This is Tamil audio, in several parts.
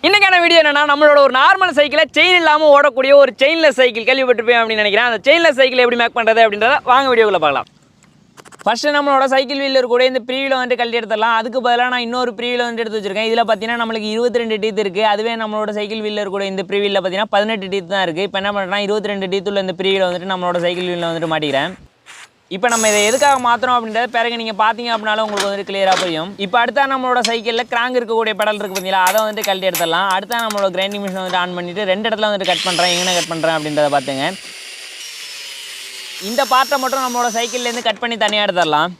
இன்னைக்கான வீடியோ என்னன்னா நம்மளோட ஒரு நார்மல் சைக்கிளை செயின் இல்லாமல் ஓடக்கூடிய ஒரு செயின்லெஸ் சைக்கிள் கேள்விப்பட்டிருப்பேன் அப்படின்னு நினைக்கிறேன். அந்த செயின்லெஸ் சைக்கிள் எப்படி மேக் பண்ணுறது அப்படின்றத வாங்க வீடியோக்குள்ள பார்க்கலாம். ஃபர்ஸ்ட் நம்மளோட சைக்கிள் வீலர் கூட இந்த ப்ரீவில் வந்துட்டு கழட்டி எடுத்துடலாம். அதுக்கு பதிலாக நான் இன்னொரு ப்ரீவில் வந்துட்டு எடுத்து வச்சிருக்கேன். இதில் பார்த்தீங்கன்னா நம்மளுக்கு 22 டீத் இருக்குது. அதுவே நம்மளோட சைக்கிள் வீலர் கூட இந்த ப்ரீவில் பார்த்தீங்கன்னா 18 டீத் தான் இருக்குது. இப்போ என்ன பண்ணுறேன்னா 22 டீத் உள்ள இந்த ப்ரீவில் வந்துட்டு நம்மளோட சைக்கிள் வீலில் வந்துட்டு மாட்டிக்கிறேன். இப்போ நம்ம இதை எதுக்காக மாற்றணும் அப்படின்றத பிறகு நீங்கள் பார்த்தீங்க அப்படின்னாலும் உங்களுக்கு வந்துட்டு கிளியராக புரியும். இப்போ அடுத்தா நம்மளோட சைக்கிளில் கிராங்க் இருக்கக்கூடிய பெடல் இருக்குது பார்த்தீங்களா, அதை வந்துட்டு கழட்டி எடுத்துடலாம். அடுத்தா நம்மளோட கிரைண்டிங் மிஷின் வந்துட்டு ஆன் பண்ணிவிட்டு 2 இடத்துல வந்துட்டு கட் பண்ணுறேன். எங்கே கட் பண்ணுறேன் அப்படின்றத பார்த்துங்க. இந்த பார்ட்டை மட்டும் நம்மளோட சைக்கிள்லேருந்து கட் பண்ணி தனியாக எடுத்துடலாம்.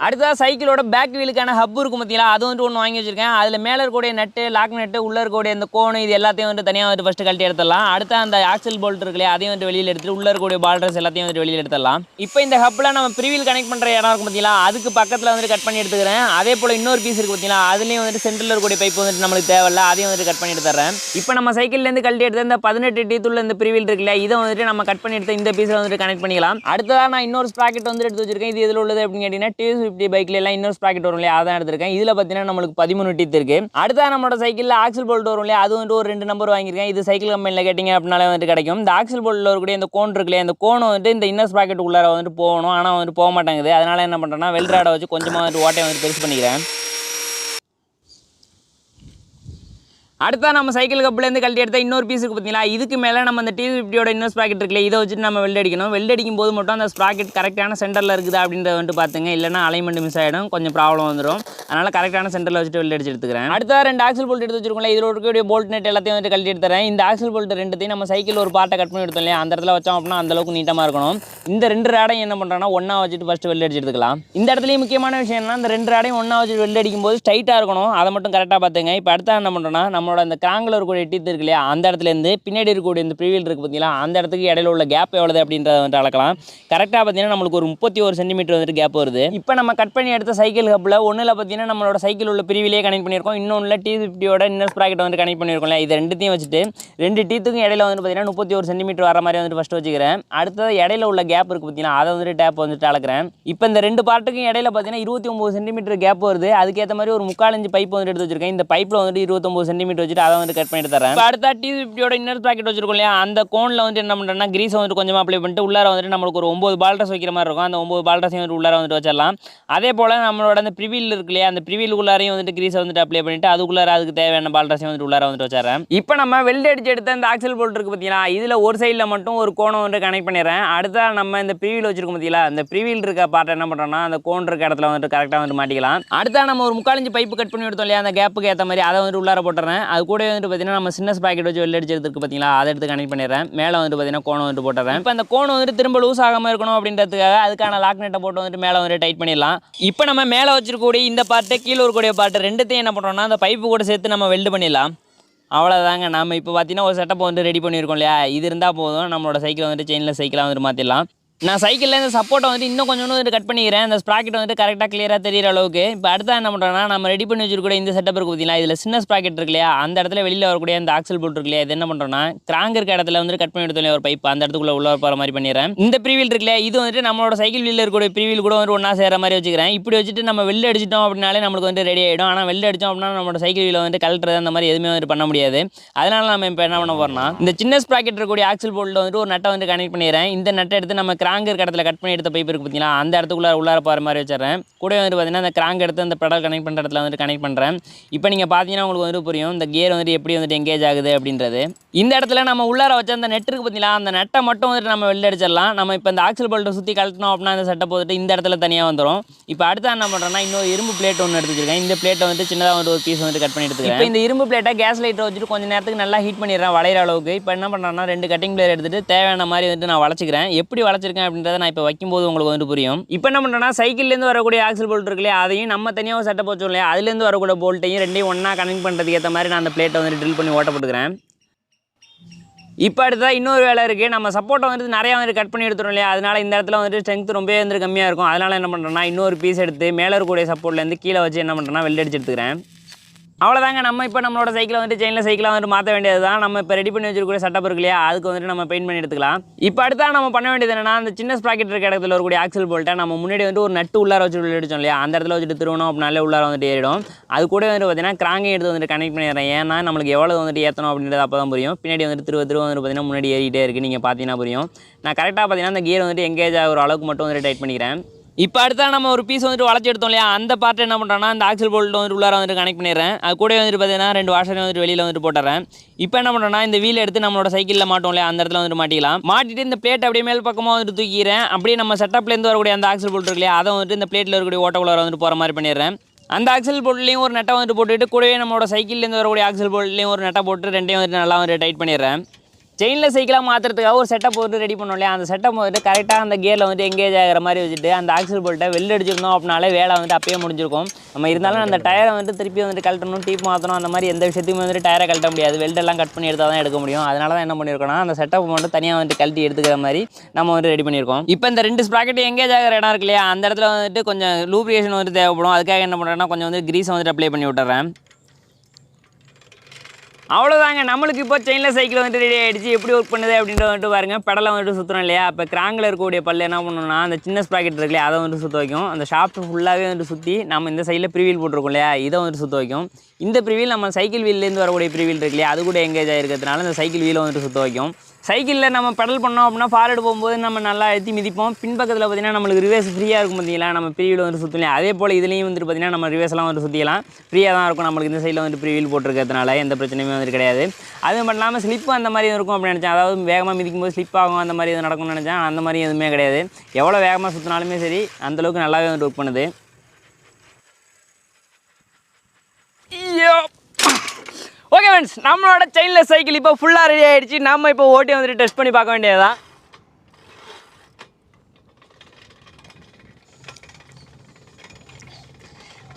அடுத்ததாக சைக்கிளோட பேக் வீலுக்கான ஹப் இருக்கும் பார்த்தீங்களா, அது வந்துட்டு ஒன்று வாங்கி வச்சிருக்கேன். அதில் மேலே இருக்கக்கூடிய நட்டு, லாக் நட்டு, உள்ளே இருக்கக்கூடிய இந்த கோணு, இது எல்லாத்தையும் வந்துட்டு தனியாக வந்துட்டு ஃபஸ்ட்டு கழட்டி எடுத்துடலாம். அடுத்த அந்த ஆக்சல் போல்ட் இருக்குல்லையா, அதையும் வந்துட்டு வெளியில் எடுத்துட்டு உள்ளே இருக்கக்கூடிய பால்ட்ரஸ் எல்லாத்தையும் வந்துட்டு வெளியில் எடுத்துடலாம். இப்போ இந்த ஹப்பில் நம்ம ப்ரீவில் கனெக்ட் பண்ணுற இடம் இருக்கும் பார்த்தீங்களா, அதுக்கு பக்கத்தில் வந்துட்டு கட் பண்ணி எடுத்துக்கிறேன். அதே போல் இன்னொரு பீஸ் இருக்குது பார்த்தீங்களா, அதுலேயும் வந்துட்டு சென்டரில் இருக்கக்கூடிய பைப் வந்துட்டு நம்மளுக்கு தேவையில்ல, அதையும் வந்துட்டு கட் பண்ணி எடுத்துறேன். இப்போ நம்ம சைக்கிள்லேருந்து கழட்டி எடுத்து இந்த 18 டீத்துள்ள இந்த ப்ரீவில் இருக்குல்ல, இதை வந்துட்டு நம்ம கட் பண்ணி எடுத்து இந்த பீஸில் வந்துட்டு கனெக்ட் பண்ணிக்கலாம். அடுத்ததாக நான் இன்னொரு ஸ்ப்ராக்கெட் வந்துட்டு எடுத்து வச்சிருக்கேன். இது எதில் உள்ளது அப்படின்னு கேட்டிங்கன்னா T50 பைக்கில் எல்லாம் இன்னொரு ஸ்ப்ராக்கெட் வரும் இல்லையா, அதான் எடுத்திருக்கேன். இதில் பார்த்தீங்கன்னா நம்மளுக்கு 13 டீத் இருக்குது. அடுத்தா நம்மளோட சைக்கிளில் ஆக்சல் போல்ட் வரும் இல்லையா, அது வந்துட்டு ஒரு 2 நம்பர் வாங்கியிருக்கேன். இது சைக்கிள் கம்பெனியில் கேட்டிங்க அப்படின்னாலே வந்துட்டு கிடைக்கும். இந்த ஆக்சல் போல்ட்டில் இருக்கக்கூடிய இந்த கோன் இருக்கு இல்லையா, இந்த கோன் வந்துட்டு இந்த இன்னர் ஸ்ப்ராக்கெட் உள்ளார வந்துட்டு போகணும், ஆனால் வந்துட்டு போக மாட்டேங்குது. அதனால் என்ன பண்ணுறேன்னா வெல்ட்ராடை வச்சு கொஞ்சமாக வந்துட்டு ஓட்டையை வந்துட்டு பெருசு பண்ணிக்கிறேன். அடுத்தா நம்ம சைக்கிள் கப்லேருந்து கழட்டி எடுத்தால் இன்னொரு பீஸ் இருக்குது பார்த்தீங்களா, இதுக்கு மேலே நம்ம அந்த T50யோட இன்னொரு ஸ்ப்ராக்கெட் இருக்குல்ல, இதை வச்சுட்டு நம்ம வெல்ட் அடிக்கணும். வெல்ட் அடிக்கும் போது மட்டும் அந்த ஸ்ப்ராக்கெட் கரெக்டான சென்டரில் இருக்குதா அப்படின்றத வந்துட்டு பார்த்துங்க. இல்லைனா அலைன்மெண்ட் மிஸ் ஆகிடும், கொஞ்சம் ப்ராப்ளம் வந்துடும். அதனால் கரெக்டான சென்டரில் வச்சுட்டு வெல்ட் அடிச்சு எடுத்துக்கிறேன். அடுத்த 2 ஆக்சல் போல்ட் எடுத்து வச்சிருக்கோம்ல, இதில் இருக்கக்கூடிய போல்ட் நெட் எல்லாத்தையும் வந்துட்டு கழட்டி எடுத்துறேன். இந்த ஆக்சல் போல்ட் ரெண்டுத்தையும் நம்ம சைக்கிள் ஒரு பார்ட்டை கட் பண்ணி எடுத்தோம் இல்லையா, அந்த இடத்துல வச்சோம் அப்படின்னா அந்தளவுக்கு நீட்டமாக இருக்கணும். இந்த 2 ராடையும் என்ன பண்ணுறோன்னா ஒன்றா வச்சுட்டு ஃபஸ்ட்டு வெல்ட் அடிச்சு எடுத்துக்கலாம். இந்த இடத்துலையும் முக்கியமான விஷயம் என்னன்னா, இந்த 2 ராடையும் ஒன்றா வச்சுட்டு வெல்ட் அடிக்கும் போது ஸ்ட்ரைட்டாக இருக்கணும், அதை மட்டும் கரெக்டாக பார்த்துங்க. இப்போ அடுத்த என்ன பண்ணுறோன்னா நம்மளோட அந்த கிராங்கில் இருக்கக்கூடிய டீத் இருக்கு இல்லையா, அந்த இடத்துலேருந்து பின்னாடி இருக்கக்கூடிய இந்த ப்ரீவில் இருக்குது பார்த்தீங்களா, அந்த இடத்துக்கு இடையில உள்ள கேப் எவ்வளவு அப்படின்றத வந்துட்டு அளக்கலாம். கரெக்டாக பார்த்தீங்கன்னா நம்மளுக்கு ஒரு 31 சென்டிமீட்டர் வந்துட்டு கேப் வருது. இப்போ நம்ம கட் பண்ணி எடுத்த சைக்கிள் ஹப்பில் ஒன்றில் பார்த்தீங்கன்னா நம்மளோட சைக்கிள் உள்ள பிரிவிலே கனெக்ட் பண்ணியிருக்கோம். இன்னொன்றில் T50யோட இன்னர் ஸ்ப்ராக்கெட் வந்து கனெக்ட் பண்ணியிருக்கோம்ல, இது ரெண்டுத்தையும் வச்சுட்டு 2 டீத்துக்கும் இடையில வந்து பார்த்தீங்கன்னா 31 சென்டிமீட்டர் வர மாதிரி வந்துட்டு ஃபஸ்ட்டு வச்சுக்கிறேன். அடுத்தது இடையில உள்ள கேப் இருக்குது பார்த்தீங்கன்னா, அதை வந்துட்டு டேப் வந்துட்டு அளக்கிறேன். இப்போ இந்த 2 பார்ட்டுக்கும் இடையில பார்த்தீங்கன்னா 29 சென்டிமீட்டர் கேப் வருது. அதுக்கேற்ற மாதிரி ஒரு 3/4 இன்ச் பைப் வந்துட்டு எடுத்து வச்சிருக்கேன். இந்த பைப்பில் வந்துட்டு 29 சென்டிமீட்டர் வச்சுட்டு அதை வந்து கட் பண்ணிட்டு தரேன். அடுத்த T50யோட இன்னர் ஸ்ப்ராக்கெட் வச்சிருக்கோம் இல்லையா, அந்த கோனில் வந்து என்ன பண்ணுறேன்னா கிரீஸ் வந்துட்டு கொஞ்சமாக அப்ளை பண்ணிட்டு உள்ளார வந்துட்டு நம்மளுக்கு ஒரு 9 பால்ட்ரஸ் வைக்கிற மாதிரி இருக்கும். அந்த 9 பால்ட்ரஸையும் வந்துட்டு உள்ளார வந்துட்டு வச்சிடலாம். அதே போல் நம்மளோட அந்த ப்ரிவில் இருக்கு இல்லையா, அந்த ப்ரிவில் உள்ளாரையும் வந்துட்டு கிரீஸை வந்துட்டு அப்ளை பண்ணிட்டு அதுக்குள்ளார அதுக்கு தேவையான பால்ட்ரஸையும் வந்துட்டு உள்ளார வந்துட்டு வச்சிடறேன். இப்போ நம்ம வெல்ட் அடிச்சு எடுத்த அந்த ஆக்சல் போல்ட் இருக்குது பார்த்தீங்களா, இதில் ஒரு சைடில் மட்டும் ஒரு கோணம் வந்துட்டு கனெக்ட் பண்ணிடுறேன். அடுத்தா நம்ம இந்த ப்ரிவில் வச்சிருக்கோம் பார்த்தீங்களா, அந்த ப்ரிவில் இருக்க பார்ட் என்ன பண்ணுறோன்னா அந்த கோன் இருக்க இடத்துல வந்துட்டு கரெக்டாக வந்துட்டு மாட்டிக்கலாம். அடுத்தா நம்ம ஒரு 3/4 இன்ச் பைப்பு கட் பண்ணி எடுத்தோம் இல்லையா, அந்த கேப்புக்கு ஏற்ற மாதிரி அதை வந்துட்டு உள்ளார போட்டுறேன். அது கூட வந்துட்டு பார்த்தீங்கன்னா நம்ம சின்ன ஸ்ப்ராக்கெட் வச்சு வெல்ட் அடிச்சு எடுத்துருக்கு பார்த்தீங்களா, அதை எடுத்து கனெக்ட் பண்ணிடுறேன். மேலே வந்துட்டு பார்த்தீங்கன்னா கோணம் வந்துட்டு போட்டுறேன். இப்போ அந்த கோணம் வந்துட்டு திரும்ப லூஸ் ஆகாமல் இருக்கணும் அப்படின்றதுக்காக அதுக்கான லாக் நெட்டை போட்டு வந்துட்டு மேலே வந்துட்டு டைட் பண்ணிடலாம். இப்போ நம்ம மேலே வச்சிருக்கக்கூடிய இந்த பார்ட்டு கீழே இருக்கக்கூடிய பார்ட்டு ரெண்டுத்தையும் என்ன பண்ணுறோம்னா அந்த பைப்பு கூட சேர்த்து நம்ம வெல்டு பண்ணிடலாம். அவ்வளோதாங்க. நம்ம இப்போ பார்த்தீங்கன்னா ஒரு செட்டப் வந்து ரெடி பண்ணியிருக்கோம் இல்லையா, இது இருந்தால் போதும், நம்மளோட சைக்கிள் வந்துட்டு செயினில் சைக்கிளாக வந்துட்டு மாற்றிடலாம். நான் சைக்கிளில் இந்த சப்போர்ட்டை வந்துட்டு இன்னும் கொஞ்சம் வந்துட்டு கட் பண்ணிக்கிறேன், அந்த ஸ்ப்ராக்கெட் வந்துட்டு கரெக்டாக கிளியராக தெரியிற அளவுக்கு. இப்போ அடுத்த என்ன பண்ணுறேன்னா நம்ம ரெடி பண்ணி வச்சிருக்கக்கூடிய இந்த செட்டப் இருக்குது பார்த்தீங்களா, இதில் சின்ன ஸ்ப்ராக்கெட் இருக்கு இல்லையா, அந்த இடத்துல வெளியில் வரக்கூடிய அந்த ஆக்சல் போல்ட் இருக்கு இல்லையா, இது என்ன பண்ணுறோன்னா கிராங்க் இருக்க இடத்துல வந்து கட் பண்ணி எடுத்தோம் ஒரு பைப், அந்த இடத்துக்குள்ள உள்ள போகிற மாதிரி பண்ணிடுறேன். இந்த ப்ரீவில் இருக்கு இல்லையா, இது வந்துட்டு நம்மளோட சைக்கிள் வீலில் இருக்கக்கூடிய ப்ரீவில் கூட வந்து ஒன்றா சேர மாதிரி வச்சுக்கிறேன். இப்படி வச்சுட்டு நம்ம வெளில அடிச்சிட்டோம் அப்படின்னாலே நம்மளுக்கு வந்து ரெடி ஆகிடும். ஆனால் வெளில அடித்தோம் அப்படின்னா நம்மளோட சைக்கிள் வீலில் வந்து கலட்டுறது அந்த மாதிரி எதுவுமே வந்துட்டு பண்ண முடியாது. அதனால நம்ம இப்போ என்ன பண்ண போகிறோம்னா இந்த சின்ன ஸ்ப்ராக்கெட் இருக்கக்கூடிய ஆக்சல் போல்ட்டில் வந்துட்டு ஒரு நட்டை வந்து கனெக்ட் பண்ணிடுறேன். இந்த நட்டை எடுத்து நம்ம கிராங்க் இருக்க இடத்துல கட் எடுத்த பைப் இருக்கு பார்த்தீங்களா, அந்த இடத்துக்குள்ள உள்ளார போகிற மாதிரி வச்சிடறேன். கூட வந்து பார்த்தீங்கன்னா அந்த கிராங்க் எடுத்து அந்த பெடல் கனெக்ட் பண்ணுற இடத்துல வந்துட்டு கனெக்ட் பண்ணுறேன். இப்போ நீங்கள் பார்த்தீங்கன்னா உங்களுக்கு வந்துட்டு புரியும் இந்த கியர் வந்துட்டு எப்படி வந்துட்டு எங்கேஜ் ஆகுது அப்படின்றது. இந்த இடத்துல நம்ம உள்ளார வச்ச அந்த நெட் இருக்கு பார்த்தீங்களா, அந்த நெட்டை மட்டும் வந்துட்டு நம்ம வெளில அடிச்சிடலாம். நம்ம இப்போ இந்த ஆக்சல் போல்ட்டை சுற்றி கழட்டணும் அப்படின்னா அந்த செட்டை போட்டுட்டு இந்த இடத்துல தனியாக வந்துடும். இப்போ அடுத்து என்ன பண்ணுறோன்னா இன்னொரு இரும்பு பிளேட் ஒன்று எடுத்து வச்சிருக்கேன். இந்த பிளேட்டை வந்துட்டு சின்னதாக வந்து ஒரு பீஸ் வந்துட்டு கட் பண்ணி எடுத்துக்கிறேன். இப்போ இந்த இரும்பு பிளேட்டை கேஸ் லைட்டை வச்சுட்டு கொஞ்சம் நேரத்துக்கு நல்லா ஹீட் பண்ணிடுறேன் வளையிற அளவுக்கு. இப்போ என்ன பண்ணுறேன்னா 2 கட்டிங் பிளேட் எடுத்துட்டு தேவையான மாதிரி வந்துட்டு நான் வளைச்சிக்கிறேன். எப்படி வளைச்சிருக்கேன் அப்படின்றத நான் இப்போ வைக்கும்போது உங்களுக்கு வந்துட்டு புரியும். இப்போ என்ன பண்ணுறோன்னா சைக்கிள்லேருந்து வரக்கூடிய ஆக்சல் போல்ட் இருக்கு இல்லையா, அதையும் நம்ம தனியாக ஒரு செட்டப் வச்சோம் இல்லையா, அதுலேருந்து வரக்கூடிய போல்ட்டையும் ரெண்டையும் ஒன்றா கனெக்ட் பண்ணுறதுக்கு ஏற்ற மாதிரி நான் அந்த பிளேட்டை வந்து ட்ரில் பண்ணி ஓட்ட போட்டுக்கிறேன். இப்போ அடுத்தா இன்னொரு வேலை இருக்குது. நம்ம சப்போர்ட்டை வந்துட்டு நிறையா வந்துட்டு கட் பண்ணி எடுத்துரும் இல்லையா, அதனால் இந்த இடத்துல வந்துட்டு ஸ்ட்ரென்த் ரொம்பவே வந்து கம்மியாக இருக்கும். அதனால் என்ன பண்ணுறேன்னா இன்னொரு பீஸ் எடுத்து மேலே இருக்கக்கூடிய சப்போர்ட்லேருந்து கீழே வச்சு என்ன பண்ணுறேன்னா வெல்ட் அடிச்சு எடுத்துக்கிறேன். அவ்வளோதாங்க. நம்ம இப்போ நம்மளோட சைக்கிளை வந்துட்டு செயினில் சைக்கிளாக வந்துட்டு மாற்ற வேண்டியது தான். நம்ம இப்போ ரெடி பண்ணி வச்சிருக்கிற செட்டப் இருக்கு இல்லையா, அதுக்கு வந்துட்டு நம்ம பெயிண்ட் பண்ணி எடுத்துக்கலாம். இப்போ அடுத்தா நம்ம பண்ண வேண்டியது என்னன்னா, அந்த சின்ன ஸ்ப்ராக்கெட் இருக்க இடத்துல இருக்கக்கூடிய ஆக்சல் போல்ட்டை நம்ம முன்னாடி வந்துட்டு ஒரு நட்டு உள்ளார வச்சு அடிச்சோம் இல்லையா, அந்த இடத்துல வச்சுட்டு திருவணும் அப்படின்னாலே உள்ளார வந்துட்டு ஏறிடும். அது கூட வந்துட்டு பார்த்தீங்கன்னா கிராங்கையும் எடுத்து வந்துட்டு கனெக்ட் பண்ணிடுறேன். ஏன்னா நம்மளுக்கு எவ்வளோ வந்துட்டு ஏற்றணும் அப்படின்றது அப்போ தான் புரியும். பின்னாடி வந்துட்டு திருவ வந்துட்டு பார்த்தீங்கன்னா முன்னாடி ஏறிட்டே இருக்குது. நீங்கள் பார்த்தீங்கன்னா புரியும். நான் கரெக்டாக பார்த்தீங்கன்னா அந்த கியர் வந்துட்டு எங்கேஜ் ஆகிற அளவுக்கு மட்டும் வந்துட்டு டைட் பண்ணிக்கிறேன். இப்போ அடுத்தா நம்ம ஒரு பீஸ் வந்துட்டு வளைச்சி எடுத்தோம் இல்லையா, அந்த பார்ட் என்ன பண்ணுறேன்னா அந்த ஆக்சல் போல்ட் வந்துட்டு உள்ளார வந்துட்டு கனெக்ட் பண்ணிடுறேன். அது கூட வந்துட்டு பார்த்தீங்கன்னா 2 வாஷரையும் வந்துட்டு வெளியில் வந்துட்டு போட்டுறேன். இப்போ என்ன பண்ணுறேன்னா இந்த வீல் எடுத்து நம்மளோட சைக்கிளில் மாட்டோம் இல்லையா, அந்த இடத்துல வந்துட்டு மாட்டிக்கலாம். மாட்டிட்டு இந்த பிளேட் அப்படியே மேல் பக்கமாக வந்துட்டு தூக்கிறேன். அப்படியே நம்ம செட்டப்லேருந்து வரக்கூடிய அந்த ஆக்சல் போல்ட் இருக்கு இல்லையா, அதை வந்துட்டு இந்த பிளேட்டில் இருக்கக்கூடிய ஓட்டக்குள்ளார வந்துட்டு போகிற மாதிரி பண்ணிடுறேன். அந்த ஆக்சல் போல்ட்லேயும் ஒரு நெட்டை வந்துட்டு போட்டுட்டு கூடவே நம்மளோட சைக்கிள்லேருந்து வரக்கூடிய ஆக்சல் போல்ட்லேயும் ஒரு நெட்டை போட்டு ரெண்டையும் வந்துட்டு நல்லா வந்துட்டு டைட் பண்ணிடுறேன். செயினில் சைக்கிளாக மாற்றுறதுக்காக ஒரு செட்டப் வந்துட்டு ரெடி பண்ணோம் இல்லையா, அந்த செட்டப் வந்துட்டு கரெக்டாக அந்த கியரில் வந்துட்டு எங்கேஜ் ஆகிற மாதிரி வச்சுட்டு அந்த ஆக்சல் போல்ட்டை வெளில அடிச்சிருந்தோம் அப்படின்னாலே வேலை வந்துட்டு அப்பயே முடிஞ்சிருக்கும். நம்ம இருந்தாலும் அந்த டயரை வந்துட்டு திருப்பி வந்துட்டு கழட்டணும், டீப் மாற்றணும், அந்த மாதிரி எந்த விஷயத்தையும் வந்துட்டு டயரை கழட்ட முடியாது. வெல்டெல்லாம் கட் பண்ணி எடுத்தால் தான் எடுக்க முடியும். அதனால தான் என்ன பண்ணியிருக்கோம்னா அந்த செட்டப் மட்டும் தனியாக வந்துட்டு கழட்டி எடுத்துக்கிற மாதிரி நம்ம வந்துட்டு ரெடி பண்ணியிருக்கோம். இப்போ இந்த 2 ஸ்ப்ராக்கெட் எங்கேஜ் ஆகிற இடம் இருக்கு இல்லையா, அந்த இடத்துல வந்துட்டு கொஞ்சம் லூப்ரிகேஷன் வந்துட்டு தேவைப்படும். அதுக்காக என்ன பண்ணுறேன்னா கொஞ்சம் வந்து கிரீஸை வந்துட்டு அப்ளை பண்ணி விட்டுறேன். அவ்வளோதாங்க. நம்மளுக்கு இப்போ செயினில் சைக்கிள் வந்துட்டு ரெடி ஆகிடுச்சு. எப்படி ஒர்க் பண்ணுது அப்படின்றத வந்துட்டு பாருங்கள். பெடலை வந்துட்டு சுற்றுறோம் இல்லையா, இப்போ கிராங்கில் இருக்கக்கூடிய பல்லு என்ன பண்ணணும்னா அந்த சின்ன ஸ்ப்ராக்கெட் இருக்கு இல்லையா, அதை வந்துட்டு சுற்ற வைக்கும். அந்த ஷாஃப்ட் ஃபுல்லாகவே வந்துட்டு சுற்றி நம்ம இந்த சைடில் ப்ரீவீல் போட்டிருக்கோம் இல்லையா, இதை வந்துட்டு சுற்ற வைக்கும். இந்த ப்ரீவீல் நம்ம சைக்கிள் வீல்லேருந்து வரக்கூடிய ப்ரீவீல் இருக்கு இல்லையா, அது கூட எங்கேஜ் ஆகிருக்கிறதுனால இந்த சைக்கிள் வீலை வந்துட்டு சுற்ற வைக்கும். சைக்கிளில் நம்ம பெடல் பண்ணோம் அப்படின்னா ஃபார்வர்டு போகும்போது நம்ம நல்லா அழுத்தி மிதிப்போம். பின்பக்கத்தில் பார்த்தீங்கன்னா நம்மளுக்கு ரிவர்ஸ் ஃப்ரீயாக இருக்கும் பார்த்தீங்களா, நம்ம ப்ரீவீல் வந்து சுற்றலாம். அதே போல் இதுலேயும் வந்துட்டு பார்த்தீங்கன்னா நம்ம ரிவர்ஸ்லாம் வந்து சுற்றிக்கலாம். ஃப்ரீயாக தான் இருக்கும். நம்மளுக்கு இந்த சைடில் வந்து ப்ரீவீல் போட்டிருக்கிறதுனால எந்த பிரச்சனையுமே வந்துட்டு கிடையாது. அது மட்டும் இல்லாமல் ஸ்லிப்பு அந்த மாதிரி இருக்கும் அப்படின்னு நினச்சேன். அதாவது வேகமாக மிதிக்கும் போது ஸ்லிப் ஆகும் அந்த மாதிரி எதுவும் நடக்கும்னு நினச்சேன். அந்த மாதிரி எதுவுமே கிடையாது. எவ்வளோ வேகமாக சுற்றினாலுமே சரி அந்தளவுக்கு நல்லாவே வந்து ஒர்க் பண்ணுது. ஓகே ஃப்ரெண்ட்ஸ், நம்மளோட செயின்லெஸ் சைக்கிள் இப்போ ஃபுல்லாக ரெடி ஆகிடுச்சு. நம்ம இப்போ ஓட்டி வந்துட்டு டெஸ்ட் பண்ணி பார்க்க வேண்டியதுதான்.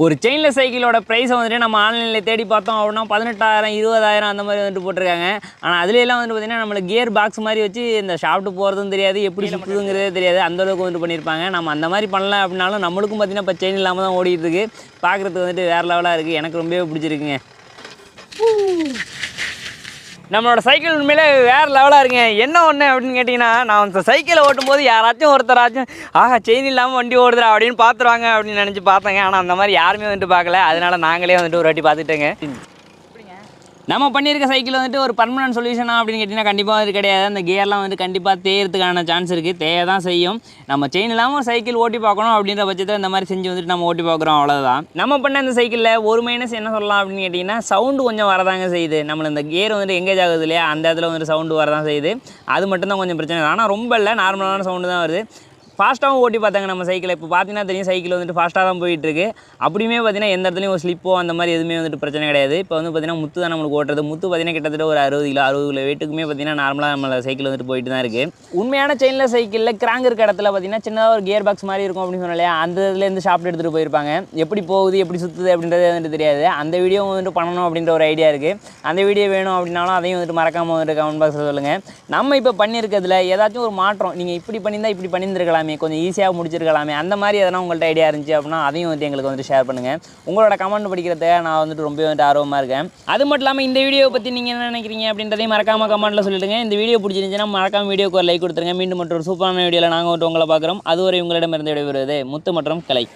ஒரு செயின்லெஸ் சைக்கிளோட ப்ரைஸை வந்துட்டு நம்ம ஆன்லைனில் தேடி பார்த்தோம் அப்படின்னா 18,000 20,000 அந்த மாதிரி வந்துட்டு போட்டிருக்காங்க. ஆனால் அதுலேயெல்லாம் வந்துட்டு பார்த்திங்கன்னா நம்மளுக்கு கியர் பாக்ஸ் மாதிரி வச்சு இந்த ஷாஃப்ட் போகிறதும் தெரியாது, எப்படி சுற்றுதுங்கிறதே தெரியாது. அந்தளவுக்கு வந்துட்டு பண்ணியிருப்பாங்க. நம்ம அந்த மாதிரி பண்ணல அப்படின்னாலும் நம்மளுக்கும் பார்த்திங்கன்னா இப்போ செயின் இல்லாமல் தான் ஓடிட்டு இருக்குது. பார்க்குறதுக்கு வந்துட்டு வேறு லெவலாக இருக்குது. எனக்கு ரொம்பவே பிடிச்சிருக்குங்க. நம்மளோட சைக்கிள் உண்மையிலே வேறு லெவலாக இருக்குங்க. என்ன ஒன்று அப்படின்னு கேட்டிங்கன்னா, நான் அந்த சைக்கிளை ஓட்டும்போது யாராச்சும் ஒருத்தராச்சும் ஆஹா செயின் இல்லாமல் வண்டி ஓடுதுடா அப்படின்னு பார்த்துருவாங்க அப்படின்னு நினச்சி பார்த்தேங்க. ஆனால் அந்த மாதிரி யாருமே வந்துட்டு பார்க்கல. அதனால் நாங்களே வந்துட்டு ஒரு வாட்டி பார்த்துட்டேங்க. நம்ம பண்ணியிருக்க சைக்கிள் வந்துட்டு ஒரு பர்மனன்ட் சொல்யூஷனா அப்படின்னு கேட்டிங்கன்னா கண்டிப்பாக அது கிடையாது. அந்த கியர்லாம் வந்து கண்டிப்பாக தேயறதுக்கான சான்ஸ் இருக்குது. தேய தான் செய்யும். நம்ம செயின் இல்லாமல் சைக்கிள் ஓட்டி பார்க்கணும் அப்படின்ற பட்சத்தில் இந்த மாதிரி செஞ்சு வந்துட்டு நம்ம ஓட்டி பார்க்குறோம், அவ்வளோதான். நம்ம பண்ண இந்த சைக்கிளில் ஒரு மைனஸ் என்ன சொல்லலாம் அப்படின்னு கேட்டிங்கன்னா, சவுண்டு கொஞ்சம் வரதாங்க செய்யுது. நம்மளை இந்த கியர் வந்துட்டு எங்கேஜ் ஆகுது இல்லையா, அந்த இடத்துல வந்துட்டு சவுண்டு வரதான் செய்யுது. அது மட்டும்தான் கொஞ்சம் பிரச்சனை. ஆனால் ரொம்ப இல்லை, நார்மலான சவுண்டு தான் வருது. ஃபாஸ்ட்டாகவும் ஓட்டி பார்த்தாங்க நம்ம சைக்கிளை. இப்போ பார்த்தீங்கன்னா தெரியும் சைக்கிள் வந்துட்டு ஃபாஸ்ட்டாக தான் போயிட்டுருக்கு. அப்படியுமே பார்த்தீங்கன்னா எந்த இடத்துலையும் ஒரு ஸ்லிப்போ அந்த மாதிரி எதுவுமே வந்துட்டு பிரச்சனை கிடையாது. இப்போ வந்து பார்த்தீங்கன்னா முத்து தான் நம்மளுக்கு ஓட்டுறது. முத்து பார்த்தீங்கன்னா கிட்டத்தட்ட ஒரு 60 கிலோ வெயிட்டுக்குமே பார்த்தீங்கன்னா நார்மலாக நம்ம சைக்கிள் வந்துட்டு போயிட்டு தான் இருக்குது. உண்மையான செயினில் சைக்கிளில் கிராங்க் இருக்க இடத்துல பார்த்தீங்கன்னா சின்னதாக ஒரு கியர் பாக்ஸ் மாதிரி இருக்கும் அப்படின்னு சொன்னாலே அந்த இதுலேருந்து ஷாப்ட் எடுத்துகிட்டு போயிருப்பாங்க. எப்படி போகுது எப்படி சுற்றுது அப்படின்றது வந்துட்டு தெரியாது. அந்த வீடியோ வந்துட்டு பண்ணணும் அப்படின்ற ஒரு ஐடியா இருக்குது. அந்த வீடியோ வேணும் அப்படின்னாலும் அதையும் வந்துட்டு மறக்காமல் வந்துட்டு கமெண்ட் பாக்ஸில் சொல்லுங்கள். நம்ம இப்போ பண்ணியிருக்கிறதுல ஏதாச்சும் ஒரு மாற்றம் நீங்கள் இப்படி பண்ணியிருந்தால் இப்படி பண்ணியிருந்துருக்கலாமே, கொஞ்சம் ஈஸியாக முடிச்சிருக்கலாமே, அந்த மாதிரி எதனா உங்கள்கிட்ட ஐடியா இருந்துச்சு அப்படின்னா அதையும் வந்துட்டு எங்களுக்கு வந்துட்டு ஷேர் பண்ணுங்கள். உங்களோட கமெண்ட் படிக்கிறதுக்கு நான் வந்துட்டு ரொம்ப வந்துட்டு ஆர்வமாக இருக்கேன். அது மட்டும் இல்லாமல் இந்த வீடியோவை பற்றி நீங்கள் என்ன நினைக்கிறீங்க அப்படின்றதையும் மறக்காமல் கமெண்ட்டில் சொல்லிடுங்க. இந்த வீடியோ பிடிச்சிருந்துச்சுன்னா மறக்காமல் வீடியோக்கு ஒரு லைக் கொடுத்துருங்க. மீண்டும் மற்றொரு சூப்பரான வீடியோவில் நாங்கள் வந்துட்டு உங்களை பார்க்குறோம். அதுவரை உங்களிடமிருந்து விடைபெறுவது முத்து மற்றும் கலை.